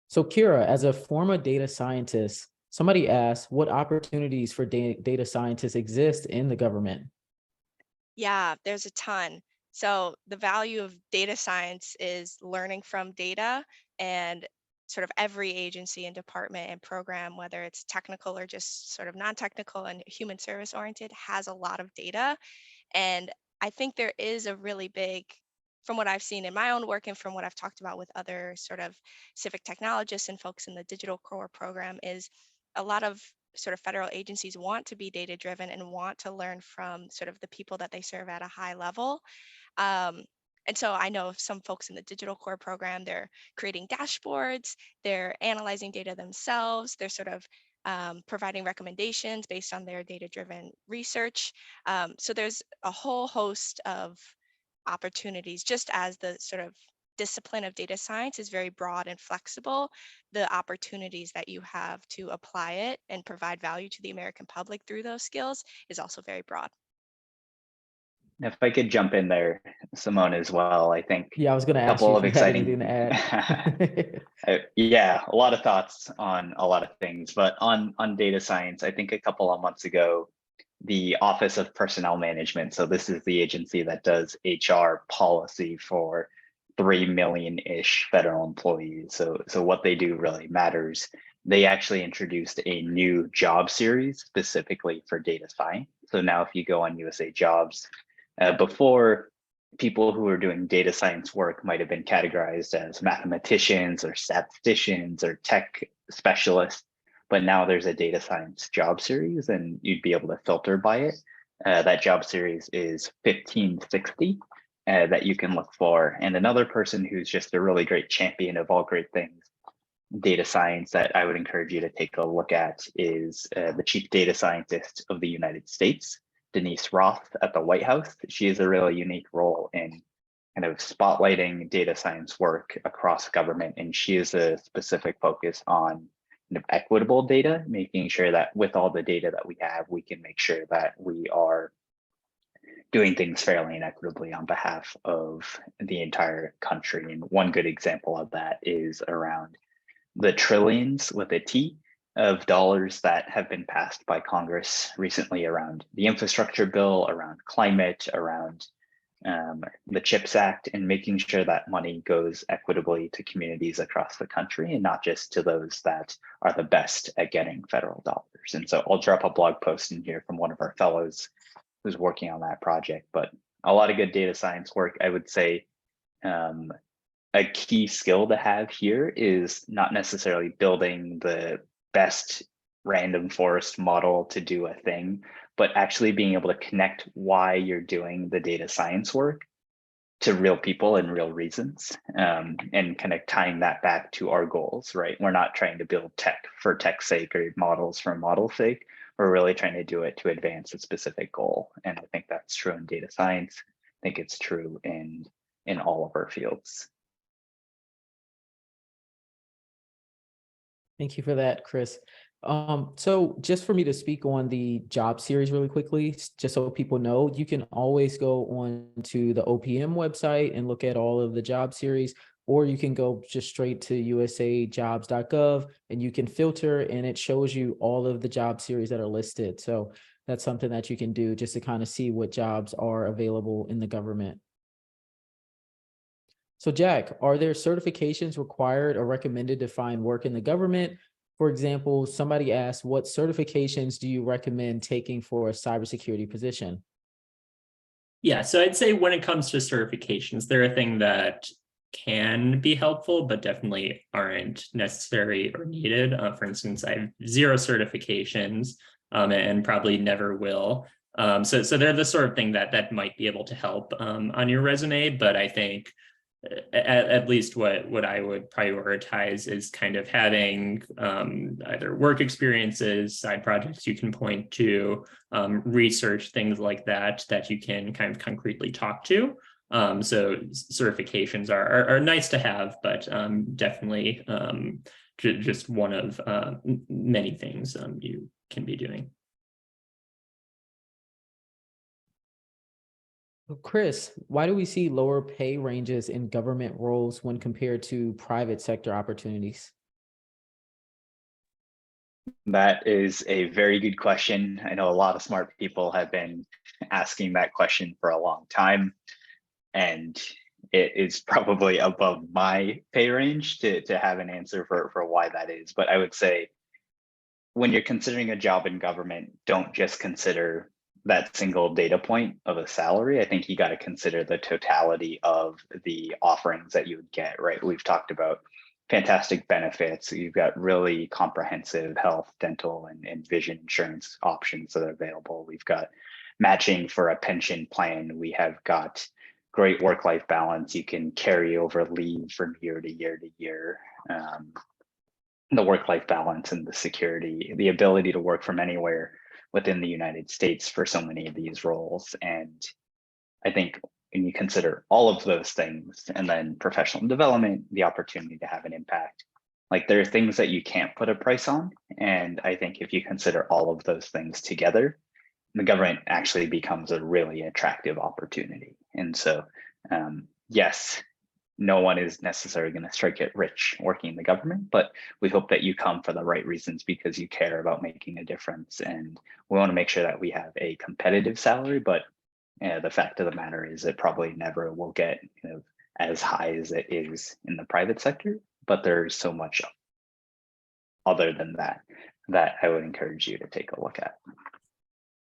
So Kira, as a former data scientist, somebody asked, what opportunities for data scientists exist in the government? Yeah, there's a ton. So the value of data science is learning from data, and sort of every agency and department and program, whether it's technical or just sort of non-technical and human service oriented, has a lot of data. And I think there is a really big, from what I've seen in my own work and from what I've talked about with other sort of civic technologists and folks in the digital core program, is a lot of sort of federal agencies want to be data driven and want to learn from sort of the people that they serve at a high level. Um, and so I know some folks in the digital core program, they're creating dashboards, they're analyzing data themselves, they're sort of providing recommendations based on their data-driven research. So there's a whole host of opportunities, just as the sort of discipline of data science is very broad and flexible. The opportunities that you have to apply it and provide value to the American public through those skills is also very broad. If I could jump in there, Simone, as well, I think Yeah, I was going to a ask you couple if of you had anything to exciting, add. yeah, a lot of thoughts on a lot of things, but on data science, I think a couple of months ago, the Office of Personnel Management, so this is the agency that does HR policy for 3 million-ish federal employees. So what they do really matters. They actually introduced a new job series specifically for data science. So now if you go on USA Jobs, before, people who are doing data science work might have been categorized as mathematicians or statisticians or tech specialists, but now there's a data science job series and you'd be able to filter by it. That job series is 1560 that you can look for. And another person who's just a really great champion of all great things, data science, that I would encourage you to take a look at is the chief data scientist of the United States, Denise Roth at the White House. She has a really unique role in kind of spotlighting data science work across government, and she has a specific focus on kind of equitable data, making sure that with all the data that we have, we can make sure that we are doing things fairly and equitably on behalf of the entire country. And one good example of that is around the trillions with a T of dollars that have been passed by Congress recently around the infrastructure bill, around climate, around the CHIPS Act, and making sure that money goes equitably to communities across the country and not just to those that are the best at getting federal dollars. And so I'll drop a blog post in here from one of our fellows who's working on that project, but a lot of good data science work. I would say a key skill to have here is not necessarily building the best random forest model to do a thing, but actually being able to connect why you're doing the data science work to real people and real reasons, and kind of tying that back to our goals, right? We're not trying to build tech for tech's sake or models for model's sake. We're really trying to do it to advance a specific goal. And I think that's true in data science. I think it's true in all of our fields. Thank you for that, Chris. So just for me to speak on the job series really quickly, just so people know, you can always go on to the OPM website and look at all of the job series, or you can go just straight to usajobs.gov and you can filter and it shows you all of the job series that are listed. So that's something that you can do just to kind of see what jobs are available in the government. So Jack, are there certifications required or recommended to find work in the government? For example, somebody asked, what certifications do you recommend taking for a cybersecurity position? Yeah, so I'd say when it comes to certifications, they're a thing that can be helpful, but definitely aren't necessary or needed. For instance, I have 0 certifications and probably never will. So they're the sort of thing that might be able to help on your resume, but I think at least what I would prioritize is kind of having either work experiences, side projects you can point to, research, things like that you can kind of concretely talk to. So certifications are nice to have, but definitely just one of many things you can be doing. Chris, why do we see lower pay ranges in government roles when compared to private sector opportunities? That is a very good question. I know a lot of smart people have been asking that question for a long time, and it is probably above my pay range to have an answer for why that is. But I would say when you're considering a job in government, don't just consider that single data point of a salary. I think you got to consider the totality of the offerings that you would get, right? We've talked about fantastic benefits. You've got really comprehensive health, dental, and vision insurance options that are available. We've got matching for a pension plan. We have got great work-life balance. You can carry over leave from year to year to year. The work-life balance and the security, the ability to work from anywhere within the United States for so many of these roles. And I think when you consider all of those things and then professional development, the opportunity to have an impact, like there are things that you can't put a price on. And I think if you consider all of those things together, the government actually becomes a really attractive opportunity. And so, yes, no one is necessarily going to strike it rich working in the government, but we hope that you come for the right reasons because you care about making a difference. And we want to make sure that we have a competitive salary, but the fact of the matter is it probably never will get as high as it is in the private sector, but there's so much other than that I would encourage you to take a look at.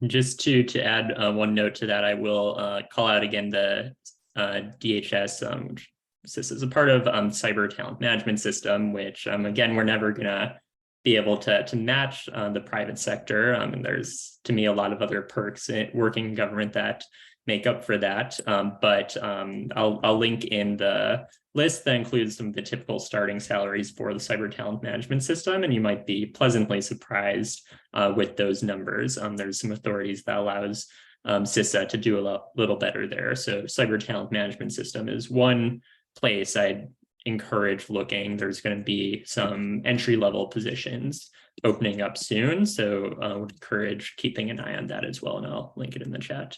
Just to add one note to that, I will call out again the DHS, which this is a part of cyber talent management system, which again, we're never gonna be able to match the private sector. And there's, to me, a lot of other perks in working in government that make up for that. But I'll link in the list that includes some of the typical starting salaries for the cyber talent management system, and you might be pleasantly surprised with those numbers. There's some authorities that allows CISA to do a little better there. So cyber talent management system is one place I'd encourage looking. There's going to be some entry-level positions opening up soon, so I would encourage keeping an eye on that as well, and I'll link it in the chat.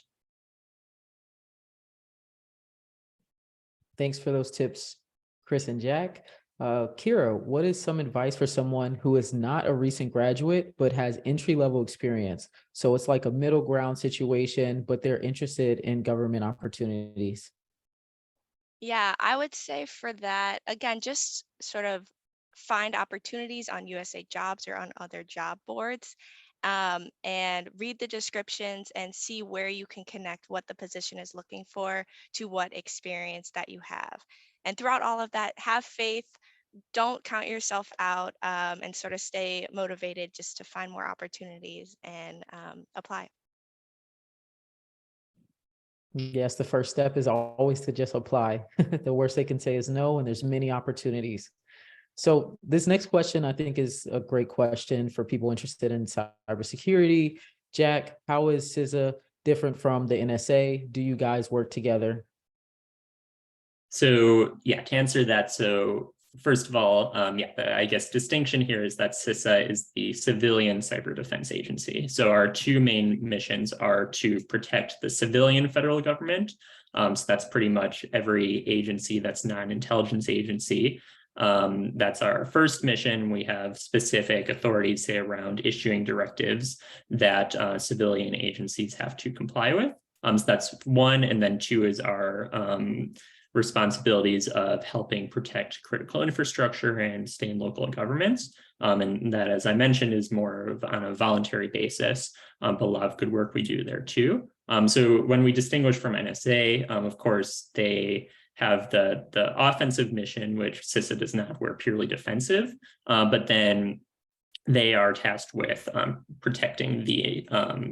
Thanks for those tips, Chris and Jack. Kira, what is some advice for someone who is not a recent graduate, but has entry-level experience? So it's like a middle ground situation, but they're interested in government opportunities. Yeah, I would say for that, again, just sort of find opportunities on USA Jobs or on other job boards, and read the descriptions and see where you can connect what the position is looking for to what experience that you have. And throughout all of that, have faith, don't count yourself out, and sort of stay motivated just to find more opportunities and apply. Yes, the first step is always to just apply. The worst they can say is no, and there's many opportunities. So this next question, I think, is a great question for people interested in cybersecurity. Jack, how is CISA different from the NSA? Do you guys work together? So yeah, to answer that, so first of all, I guess distinction here is that CISA is the civilian cyber defense agency. So our two main missions are to protect the civilian federal government So that's pretty much every agency that's not an intelligence agency. That's our first mission. We have specific authorities, say, around issuing directives that civilian agencies have to comply with. So that's one. And then two is our responsibilities of helping protect critical infrastructure and state and local governments. And that, as I mentioned, is more of on a voluntary basis, but a lot of good work we do there too. So when we distinguish from NSA, of course, they have the offensive mission, which CISA does not. We're purely defensive, but then they are tasked with protecting the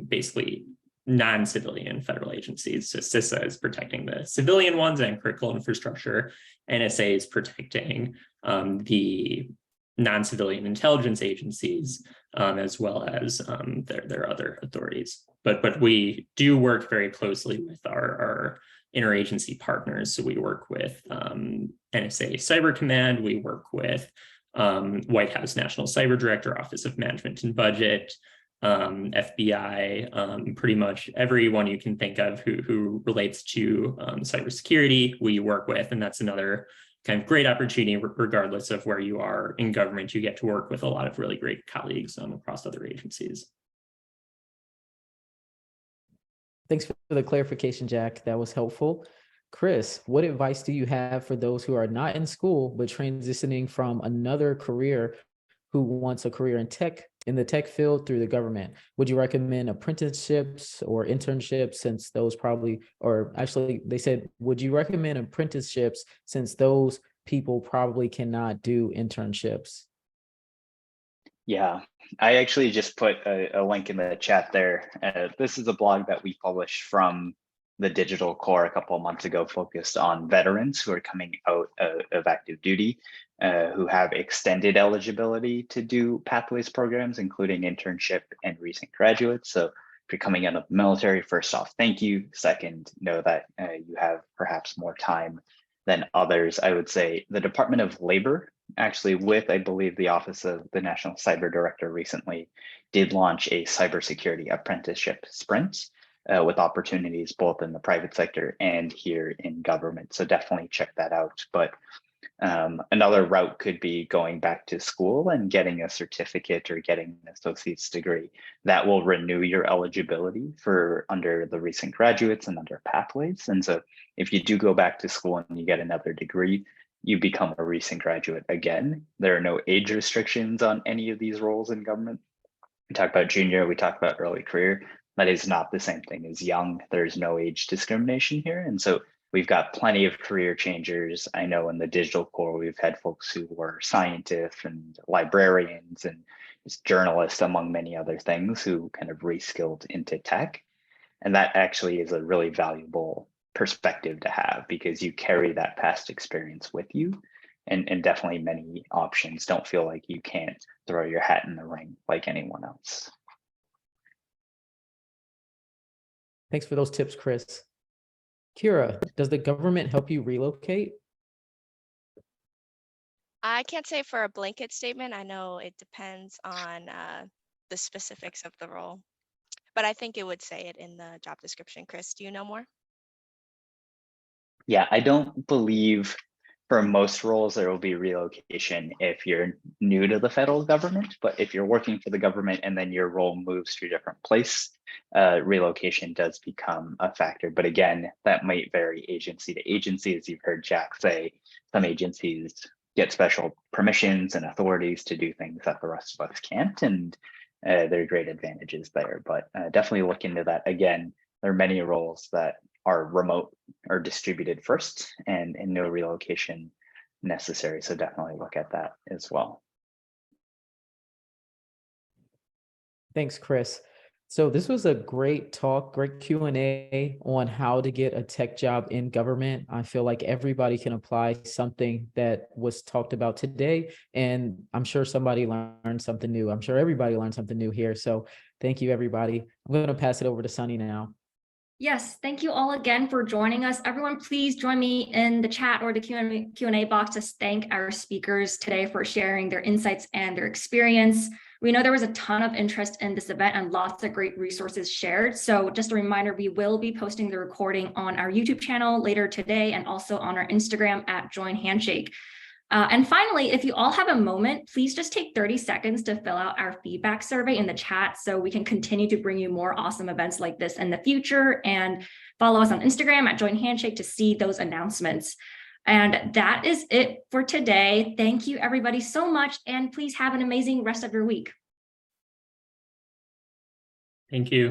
basically non-civilian federal agencies. So CISA is protecting the civilian ones and critical infrastructure. NSA is protecting the non-civilian intelligence agencies, as well as their other authorities. But we do work very closely with our interagency partners. So we work with NSA Cyber Command, we work with White House National Cyber Director, Office of Management and Budget, FBI, pretty much everyone you can think of who relates to cybersecurity, we work with, and that's another kind of great opportunity. Regardless of where you are in government, you get to work with a lot of really great colleagues across other agencies. Thanks for the clarification, Jack. That was helpful. Chris, what advice do you have for those who are not in school, but transitioning from another career, who wants a career in the tech field through the government? Would you recommend apprenticeships or internships, since those probably, or actually they said, would you recommend apprenticeships since those people probably cannot do internships? Yeah, I actually just put a link in the chat there. This is a blog that we published from the Digital Corps a couple of months ago, focused on veterans who are coming out of active duty, who have extended eligibility to do pathways programs, including internship and recent graduates. So if you're coming out of the military, first off, thank you. Second, know that you have perhaps more time than others. I would say the Department of Labor, actually with, I believe, the Office of the National Cyber Director recently, did launch a cybersecurity apprenticeship sprint with opportunities both in the private sector and here in government. So definitely check that out. But another route could be going back to school and getting a certificate or getting an associate's degree that will renew your eligibility for under the recent graduates and under pathways. And so if you do go back to school and you get another degree, you become a recent graduate again. There are no age restrictions on any of these roles in government. We talk about junior, we talk about early career. That is not the same thing as young. There's no age discrimination here. And so we've got plenty of career changers. I know in the Digital Corps, we've had folks who were scientists and librarians and just journalists, among many other things, who kind of reskilled into tech. And that actually is a really valuable perspective to have, because you carry that past experience with you. And definitely many options don't feel like you can't throw your hat in the ring like anyone else. Thanks for those tips, Chris. Kira, does the government help you relocate? I can't say for a blanket statement. I know it depends on the specifics of the role, but I think it would say it in the job description. Chris, do you know more? Yeah, I don't believe for most roles there will be relocation if you're new to the federal government, but if you're working for the government and then your role moves to a different place, relocation does become a factor. But again, that might vary agency to agency. As you've heard Jack say, some agencies get special permissions and authorities to do things that the rest of us can't, and there are great advantages there. But definitely look into that. Again, there are many roles that are remote or distributed first, and no relocation necessary. So definitely look at that as well. Thanks, Chris. So this was a great talk, great Q&A on how to get a tech job in government. I feel like everybody can apply something that was talked about today, and I'm sure somebody learned something new. I'm sure everybody learned something new here. So thank you, everybody. I'm going to pass it over to Sunny now. Yes, thank you all again for joining us. Everyone, please join me in the chat or the Q&A box to thank our speakers today for sharing their insights and their experience. We know there was a ton of interest in this event and lots of great resources shared. So just a reminder, we will be posting the recording on our YouTube channel later today and also on our Instagram at Join Handshake. And finally, if you all have a moment, please just take 30 seconds to fill out our feedback survey in the chat so we can continue to bring you more awesome events like this in the future, and follow us on Instagram at Join Handshake to see those announcements. And that is it for today. Thank you everybody so much, and please have an amazing rest of your week. Thank you.